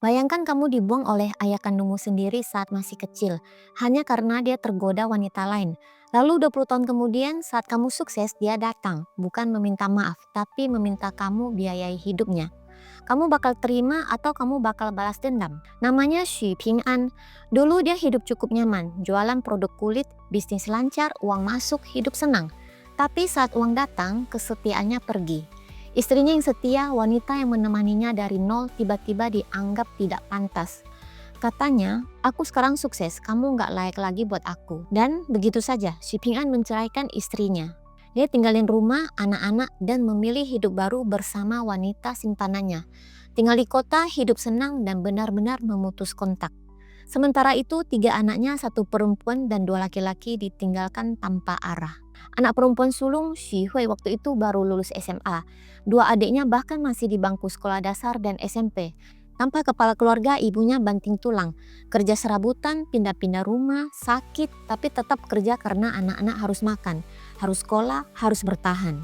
Bayangkan kamu dibuang oleh ayah kandungmu sendiri saat masih kecil, hanya karena dia tergoda wanita lain. Lalu 20 tahun kemudian saat kamu sukses, dia datang, bukan meminta maaf, tapi meminta kamu biayai hidupnya. Kamu bakal terima atau kamu bakal balas dendam? Namanya Xu Ping'an. Dulu dia hidup cukup nyaman, jualan produk kulit, bisnis lancar, uang masuk, hidup senang. Tapi saat uang datang, kesetiaannya pergi. Istrinya yang setia, wanita yang menemaninya dari nol, tiba-tiba dianggap tidak pantas. Katanya, aku sekarang sukses, kamu nggak layak lagi buat aku. Dan begitu saja, Xu Ping'an menceraikan istrinya. Dia tinggalin rumah, anak-anak, dan memilih hidup baru bersama wanita simpanannya. Tinggal di kota, hidup senang, dan benar-benar memutus kontak. Sementara itu, 3 anaknya, 1 perempuan dan 2 laki-laki ditinggalkan tanpa arah. Anak perempuan sulung, Xu Hui, waktu itu baru lulus SMA. 2 adiknya bahkan masih di bangku sekolah dasar dan SMP. Tanpa kepala keluarga, ibunya banting tulang. Kerja serabutan, pindah-pindah rumah, sakit, tapi tetap kerja karena anak-anak harus makan, harus sekolah, harus bertahan.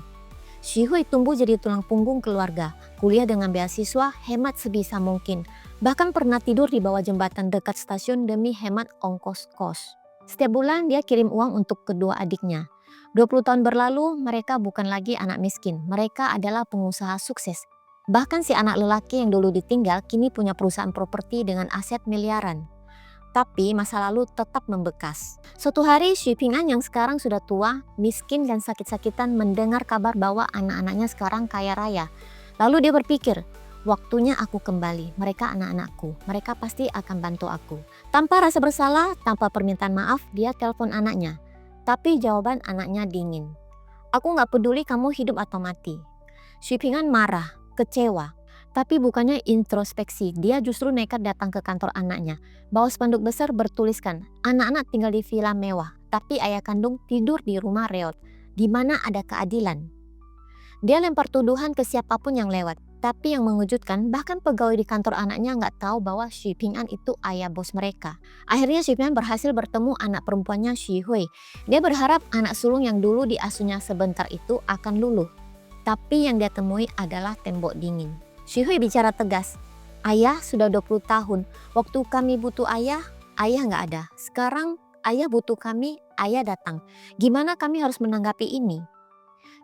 Shihui tumbuh jadi tulang punggung keluarga, kuliah dengan beasiswa, hemat sebisa mungkin. Bahkan pernah tidur di bawah jembatan dekat stasiun demi hemat ongkos kos. Setiap bulan dia kirim uang untuk kedua adiknya. 20 tahun berlalu, mereka bukan lagi anak miskin, mereka adalah pengusaha sukses. Bahkan si anak lelaki yang dulu ditinggal kini punya perusahaan properti dengan aset miliaran. Tapi masa lalu tetap membekas. Suatu hari, Xu Ping'an yang sekarang sudah tua, miskin dan sakit-sakitan mendengar kabar bahwa anak-anaknya sekarang kaya raya. Lalu dia berpikir, waktunya aku kembali, mereka anak-anakku, mereka pasti akan bantu aku. Tanpa rasa bersalah, tanpa permintaan maaf, dia telepon anaknya. Tapi jawaban anaknya dingin. Aku nggak peduli kamu hidup atau mati. Xu Ping'an marah, kecewa. Tapi bukannya introspeksi, dia justru nekat datang ke kantor anaknya. Bawa spanduk besar bertuliskan, anak-anak tinggal di villa mewah, tapi ayah kandung tidur di rumah reot. Di mana ada keadilan? Dia lempar tuduhan ke siapapun yang lewat. Tapi yang mengejutkan, bahkan pegawai di kantor anaknya nggak tahu bahwa Xu Ping'an itu ayah bos mereka. Akhirnya Xu Ping'an berhasil bertemu anak perempuannya Xu Hui. Dia berharap anak sulung yang dulu diasuhnya sebentar itu akan luluh. Tapi yang dia temui adalah tembok dingin. Shihui bicara tegas, ayah sudah 20 tahun, waktu kami butuh ayah, ayah nggak ada. Sekarang ayah butuh kami, ayah datang. Gimana kami harus menanggapi ini?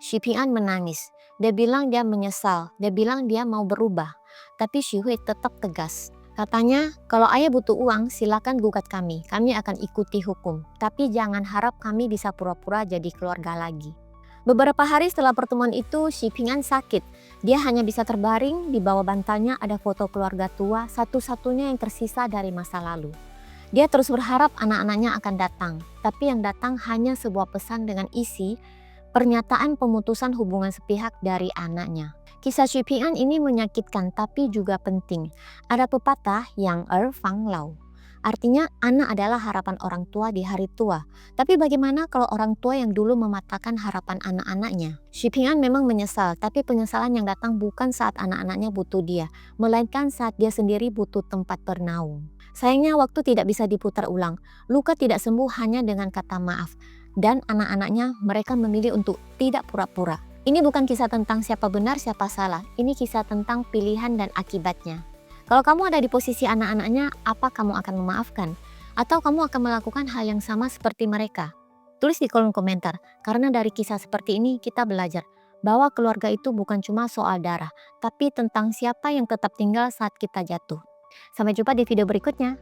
Xu Ping'an menangis. Dia bilang dia menyesal, dia bilang dia mau berubah. Tapi Shihui tetap tegas. Katanya, kalau ayah butuh uang, silakan gugat kami akan ikuti hukum. Tapi jangan harap kami bisa pura-pura jadi keluarga lagi. Beberapa hari setelah pertemuan itu, Xi Ping'an sakit. Dia hanya bisa terbaring, di bawah bantalnya ada foto keluarga tua, satu-satunya yang tersisa dari masa lalu. Dia terus berharap anak-anaknya akan datang, tapi yang datang hanya sebuah pesan dengan isi pernyataan pemutusan hubungan sepihak dari anaknya. Kisah Xi Ping'an ini menyakitkan tapi juga penting. Ada pepatah yang Fang Lao. Artinya anak adalah harapan orang tua di hari tua. Tapi bagaimana kalau orang tua yang dulu mematahkan harapan anak-anaknya? Xu Ping'an memang menyesal, tapi penyesalan yang datang bukan saat anak-anaknya butuh dia, melainkan saat dia sendiri butuh tempat bernaung. Sayangnya waktu tidak bisa diputar ulang. Luka tidak sembuh hanya dengan kata maaf. Dan anak-anaknya mereka memilih untuk tidak pura-pura. Ini bukan kisah tentang siapa benar siapa salah. Ini kisah tentang pilihan dan akibatnya. Kalau kamu ada di posisi anak-anaknya, apa kamu akan memaafkan? Atau kamu akan melakukan hal yang sama seperti mereka? Tulis di kolom komentar, karena dari kisah seperti ini kita belajar bahwa keluarga itu bukan cuma soal darah, tapi tentang siapa yang tetap tinggal saat kita jatuh. Sampai jumpa di video berikutnya.